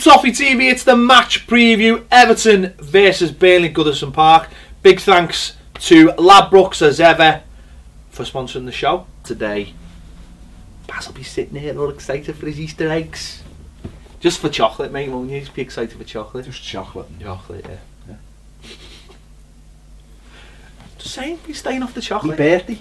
Toffee TV, it's the match preview. Everton versus Burnley, Goodison Park. Big thanks to Ladbrokes as ever for sponsoring the show. Today, Baz will be sitting here all excited for his Easter eggs. Just for chocolate, mate, won't you? Just be excited for chocolate. Just chocolate. Chocolate, yeah. Just saying, he's staying off the chocolate. My birthday,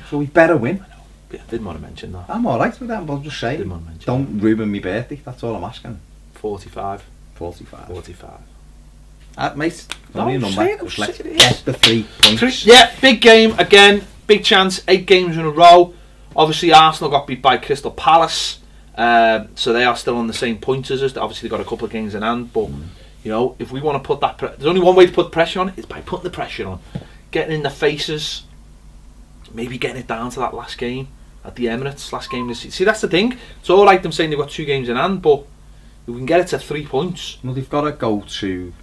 so we better win. Yeah, didn't want to mention that. I'm alright with that, but I'm just saying. Didn't want to mention Don't ruin my birthday, that's all I'm asking. 45. 45. 45. Mate, No, only a number. say it, Just say let's it is. get the 3 points. Yeah, big game again. Big chance. 8 games in a row. Obviously, Arsenal got beat by Crystal Palace. So they are still on the same points as us. Obviously, they've got a couple of games in hand. But, you know, if we want to put that... there's only one way to put pressure on it. It's by putting the pressure on. Getting in the faces. Maybe getting it down to that last game at the Emirates. Last game this season. See, that's the thing. It's all right them saying they've got 2 games in hand. But if we can get it to 3 points. Well, they've got to go to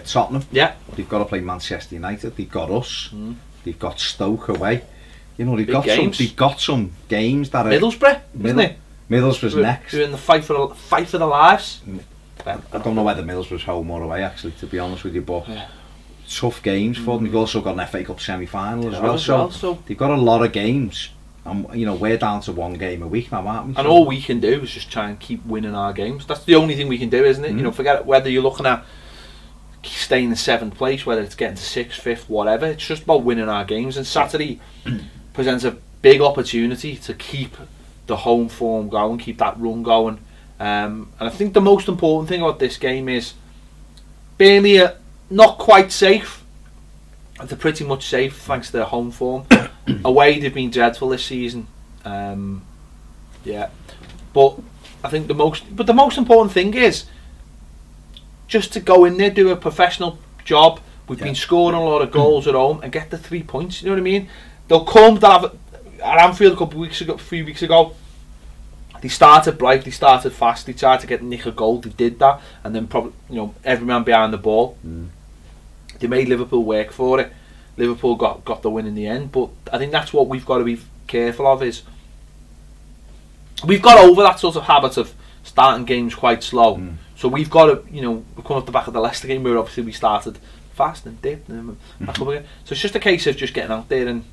Tottenham. Yeah. They've got to play Manchester United. They've got us. They've got Stoke away. You know, they've got some games that are... Middlesbrough, isn't it? Middlesbrough's next. They're in the fight for their lives. I don't know whether Middlesbrough's home or away, actually, to be honest with you, but tough games for them. They've also got an FA Cup semi-final as well, so they've got a lot of games. And, you know, we're down to 1 game a week now, aren't we? And all we can do is just try and keep winning our games. That's the only thing we can do, isn't it? You know, forget whether you're looking at staying in 7th place, whether it's getting to 6th, 5th, whatever. It's just about winning our games. And Saturday presents a big opportunity to keep the home form going, keep that run going. And I think the most important thing about this game is Burnley are not quite safe. They're pretty much safe thanks to their home form. Away, they've been dreadful this season. Yeah, but I think the most important thing is just to go in there, do a professional job. We've been scoring a lot of goals at home and get the 3 points. You know what I mean? They'll come. They'll have at Anfield a few weeks ago. They started bright. They started fast. They tried to nick a goal. They did that, and then probably every man behind the ball. They made Liverpool work for it. Liverpool got the win in the end, but I think that's what we've got to be careful of. Is we've got over that sort of habit of starting games quite slow. So we've got to, we're coming off the back of the Leicester game where obviously we started fast and dipped and back up again. So it's just a case of just getting out there and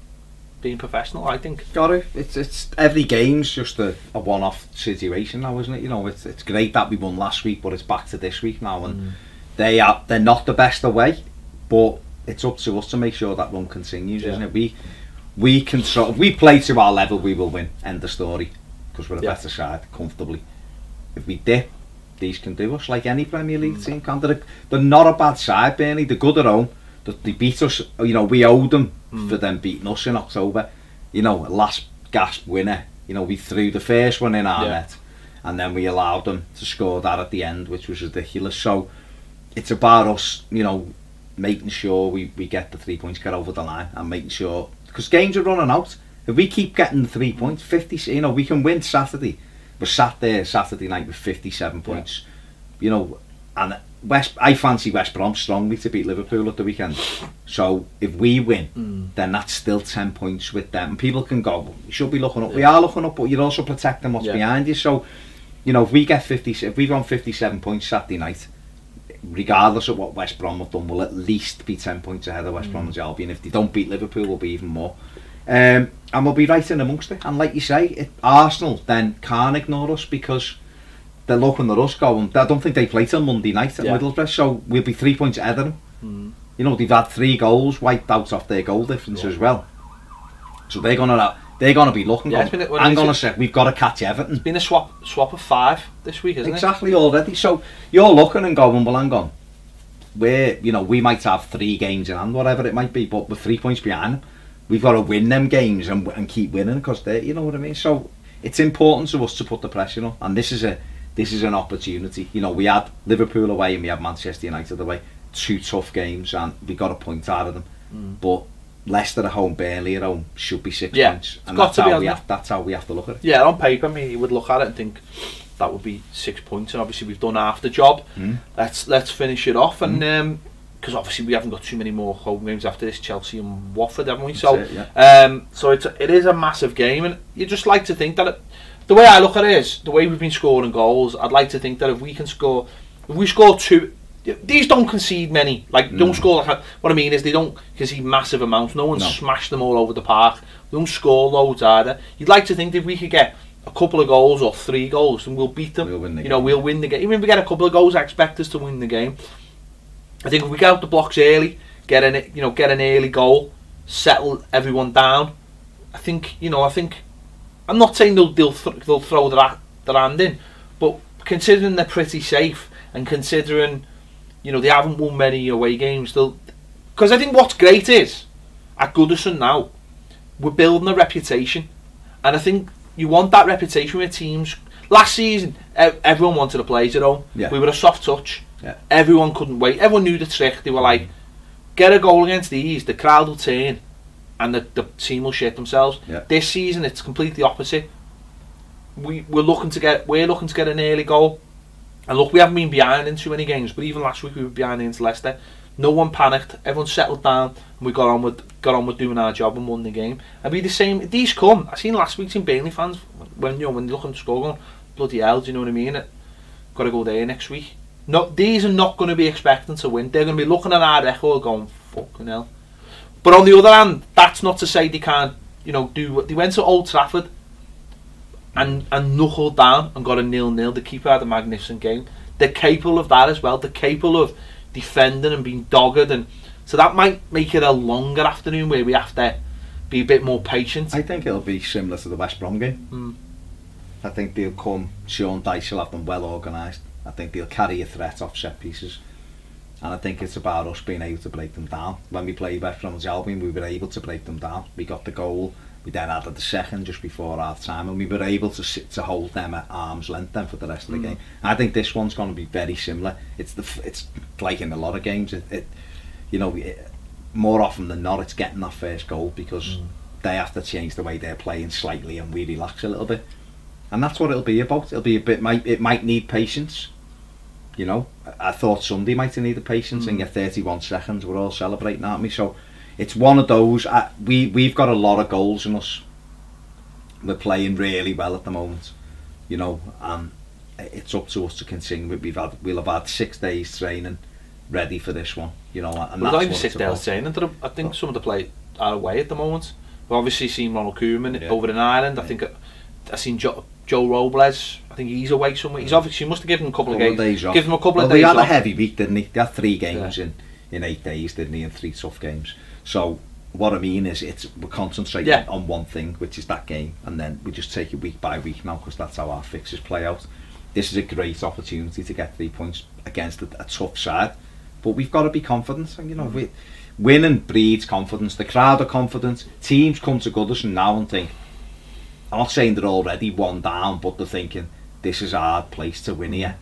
being professional, I think. Got it. It's every game's just a one-off situation now, isn't it? You know, it's great that we won last week, but it's back to this week now, and they're not the best away, but it's up to us to make sure that run continues, isn't it? We control. If we play to our level, we will win. End of story. Because we're a better side, comfortably. If we dip, these can do us like any Premier League team can. They're not a bad side, Burnley. They're good at home. They beat us. We owed them for them beating us in October. Last gasp winner. We threw the first one in our net, and then we allowed them to score that at the end, which was ridiculous. So it's about us, making sure we get the 3 points, get over the line, and making sure, because games are running out. If we keep getting the 3 points, 50, we can win Saturday. We're sat there Saturday night with 57 points, and I fancy West Brom strongly to beat Liverpool at the weekend. So if we win, then that's still 10 points with them. And people can go, you should be looking up. We are looking up, but you're also protecting what's behind you. So, if we get 50, if we go on 57 points Saturday night, regardless of what West Brom have done, we'll at least be 10 points ahead of West Bromwich Albion. If they don't beat Liverpool, we'll be even more. And we'll be right in amongst it. And like you say, Arsenal then can't ignore us, because they're looking at us going, I don't think they play till Monday night at Middlesbrough, so we'll be 3 points ahead of them. They've had 3 goals wiped out off their goal difference as well. So they're gonna be looking. I'm gonna say we've got to catch Everton. It's been a swap of 5 this week, isn't it? Exactly, already. So you're looking and going, well, hang on. We might have 3 games in hand, whatever it might be, but we're 3 points behind them. We've got to win them games and keep winning, because they, you know what I mean. So it's important to us to put the pressure on, and this is an opportunity. We had Liverpool away and we had Manchester United away, 2 tough games, and we got a point out of them. But Leicester at home, Burnley at home should be 6 points, and that's how we have to look at it. Yeah, on paper, you would look at it and think that would be 6 points, and obviously we've done half the job. Let's finish it off, and because obviously we haven't got too many more home games after this, Chelsea and Watford, haven't we? So it is a massive game, and you just like to think that the way I look at it is, the way we've been scoring goals, I'd like to think that if we can score If we score 2, these don't concede many. Like, don't score. Like, what I mean is they don't concede massive amounts. No one smashed them all over the park. They don't score loads either. You'd like to think that if we could get a couple of goals or 3 goals, then we'll beat them. We'll win the game. We'll win the game. Even if we get a couple of goals, I expect us to win the game. I think if we get out the blocks early, get an early goal, settle everyone down. I think I'm not saying they'll throw their hand in, but considering they're pretty safe and considering they haven't won many away games, because I think what's great is at Goodison now we're building a reputation, and I think you want that reputation with teams. Last season everyone wanted to play at home. We were a soft touch. Everyone couldn't wait. Everyone knew the trick. They were like, get a goal against these, the crowd will turn and the team will shit themselves. This season it's completely opposite. We're looking to get an early goal, and look, we haven't been behind in too many games, but even last week we were behind against Leicester. No one panicked, everyone settled down, and we got on with doing our job and won the game. And be the same. These come. I seen last week some Burnley fans when they're looking to score, going, bloody hell, do you know what I mean? Got to go there next week. No, these are not going to be expecting to win. They're going to be looking at our record, going, fucking hell. But on the other hand, that's not to say they can't, do what they went to Old Trafford and knuckled down and got a 0-0. The keeper had a magnificent game. They're capable of that as well. They're capable of defending and being dogged, and so that might make it a longer afternoon where we have to be a bit more patient. I think it'll be similar to the West Brom game. I think they'll come. Sean Dyche will have them well organised. I think they'll carry a threat off set pieces, and I think it's about us being able to break them down. When we played West Bromwich Albion, we were able to break them down. We got the goal. We then added the second just before half time, and we were able to hold them at arm's length then for the rest of the game. I think this one's going to be very similar. It's like in a lot of games. More often than not, it's getting that first goal because they have to change the way they're playing slightly, and we relax a little bit. And that's what it'll be about. It'll be it might need patience. I thought Sunday might have needed patience and get 31 seconds. We're all celebrating, aren't we? So it's one of those. We've got a lot of goals in us. We're playing really well at the moment, and it's up to us to continue. We'll have had 6 days training ready for this one, And that's not even 6 days training. I think some of the play are away at the moment. We've obviously seen Ronald Koeman over in Ireland. I think I've seen Joe Robles. I think he's away somewhere. He's obviously must have given him a couple of days off. Give him a couple of days off. He had a heavy week, didn't he? They had 3 games in 8 days, didn't he? And 3 tough games. So what I mean is, we're concentrating on one thing, which is that game, and then we just take it week by week now, because that's how our fixtures play out. This is a great opportunity to get 3 points against a tough side, but we've got to be confident. And winning breeds confidence. The crowd are confident. Teams come to Goodison now and think, I'm not saying they're already 1 down, but they're thinking, this is our place to win here,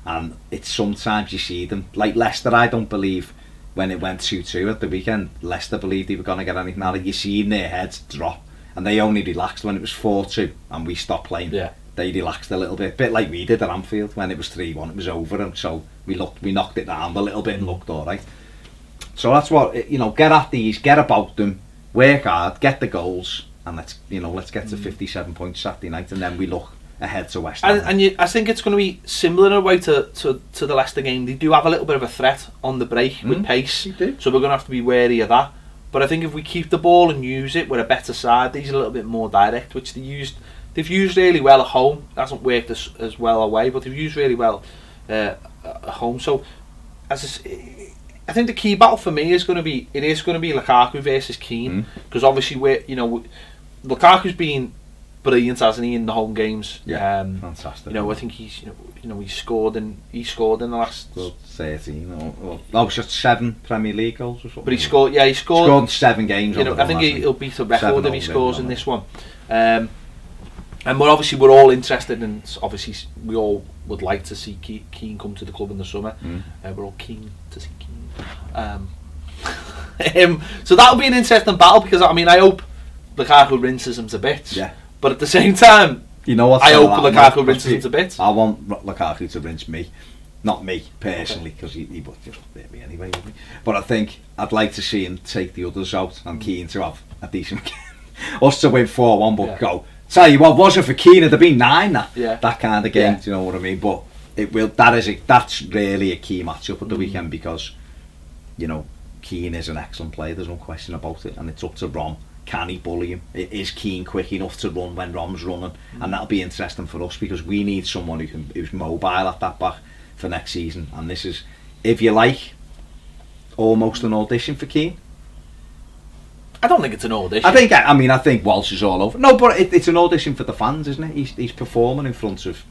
and it's sometimes you see them, like Leicester. I don't believe when it went 2-2 at the weekend, Leicester believed they were going to get anything out of it. You see in their heads drop, and they only relaxed when it was 4-2 and we stopped playing. They relaxed a little bit like we did at Anfield when it was 3-1. It was over, and so we knocked it down a little bit and looked alright. So that's what, get at these, get about them, work hard, get the goals, and let's get to 57 points Saturday night, and then we look ahead to West Ham. I think it's going to be similar in a way to the Leicester game. They do have a little bit of a threat on the break with pace, so we're going to have to be wary of that. But I think if we keep the ball and use it, we're a better side. These are a little bit more direct, which they've used really well at home. It hasn't worked as well away, but they've used really well at home. So I think the key battle for me is going to be Lukaku versus Keane, because obviously Lukaku's been brilliant, hasn't he, in the home games? Fantastic. I think he's he scored in the last 13 or just 7 Premier League goals or something. But he scored in 7 games. I think he'll beat the record if he scores in this one. And we're all interested in. Obviously, we all would like to see Keane come to the club in the summer. We're all keen to see Keane. So that'll be an interesting battle, because I hope Lukaku rinses him to bits. But at the same time, I hope Lukaku rinses him to bits. I want Lukaku to rinse me, not me personally, because he would just hit me anyway. But I think I'd like to see him take the others out. I'm keen to have a decent game. Us to win 4-1, but go. Tell you what, wasn't for Keane, it'd have been 9 that kind of game. Do you know what I mean? But it will. That's really a key matchup at the weekend, because you know Keane is an excellent player. There's no question about it, and it's up to Rom. Can he bully him? Is Keane quick enough to run when Rom's running? And that'll be interesting for us, because we need someone who's mobile at that back for next season. And this is, if you like, almost an audition for Keane. I don't think it's an audition. I think Walsh is all over. No, but it's an audition for the fans, isn't it? He's performing in front of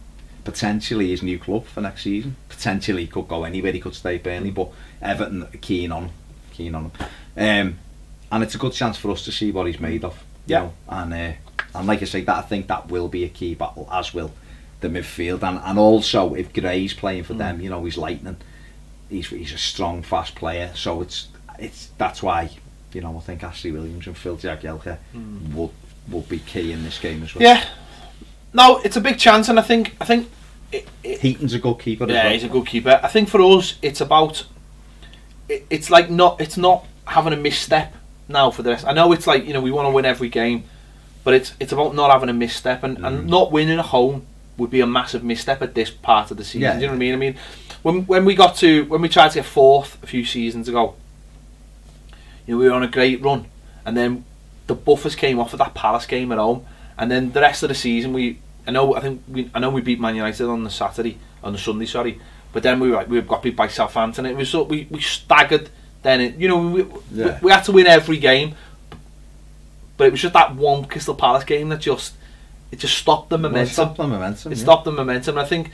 potentially his new club for next season. Potentially he could go anywhere. He could stay at Burnley, but Everton are keen on him. And it's a good chance for us to see what he's made of. You know? And like I say, I think that will be a key battle, as will the midfield. And also, if Gray's playing for them, you know, he's lightning. He's a strong, fast player. So that's why, you know, I think Ashley Williams and Phil Jagielka would be key in this game as well. Yeah. No, it's a big chance, and I think Heaton's a good keeper as well. Yeah, he's a good keeper. I think for us, it's about it's not having a misstep now for the rest. I know it's like, you know, we want to win every game, but it's about not having a misstep, and not winning at home would be a massive misstep at this part of the season. Do you know what I mean? I mean, when we tried to get fourth a few seasons ago, you know, we were on a great run, and then the buffers came off of that Palace game at home, and then the rest of the season I know we beat Man United on the Sunday, sorry, but then we got beat by Southampton. It was we staggered. Then we had to win every game, but it was just that one Crystal Palace game that just stopped the momentum. It stopped the momentum. And I think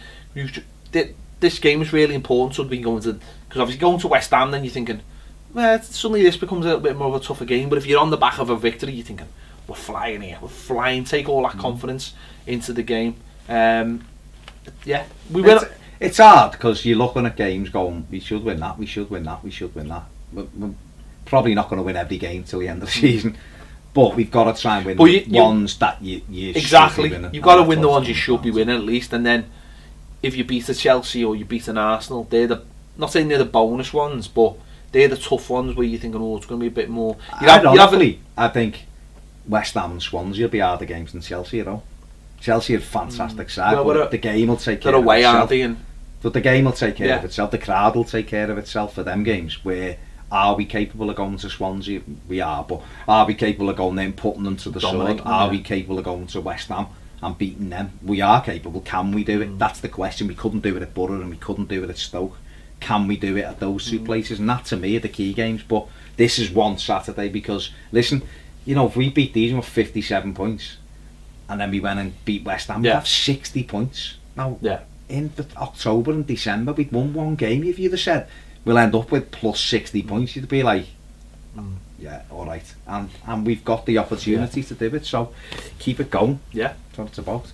this game is really important. So because obviously going to West Ham, then you're thinking, well, suddenly this becomes a little bit more of a tougher game. But if you're on the back of a victory, you're thinking, we're flying here, we're flying. Take all that confidence into the game. We will. It's hard because you're looking at games going, we should win that, we should win that, we should win that. We're probably not going to win every game till the end of the season, but we've got to try and win ones that you exactly. Should be winning. You've got to win the ones you should be winning at least, and then if you beat a Chelsea or you beat an Arsenal, not saying they're the bonus ones, but they're the tough ones where you're thinking, oh, it's going to be a bit more. I think West Ham and Swansea will be harder games than Chelsea, you know. Chelsea are fantastic side, but the game will take care of itself. Aren't they? But the game will take care of itself. The crowd will take care of itself for them games. Where are we capable of going to Swansea? We are, but are we capable of going there and putting them to the sword? Are we capable of going to West Ham and beating them? We are capable. Can we do it? That's the question. We couldn't do it at Borough and we couldn't do it at Stoke. Can we do it at those two places? And that to me are the key games. But this is one Saturday, because listen, you know, if we beat these with 57 points. And then we went and beat West Ham. We have 60 points. Now, in October and December, we'd won one game. If you'd have said we'll end up with plus 60 points, you'd be like, yeah, all right. And we've got the opportunity to do it, so keep it going. Yeah, that's what it's about.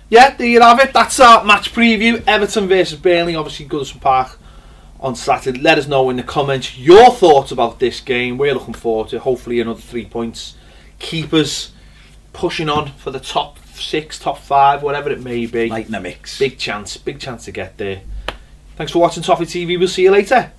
Yeah, there you have it. That's our match preview. Everton versus Burnley, obviously Goodison Park on Saturday. Let us know in the comments your thoughts about this game. We're looking forward to hopefully another 3 points. Keep us pushing on for the top 6, top 5, whatever it may be. Like in the mix. Big chance to get there. Thanks for watching Toffee TV. We'll see you later.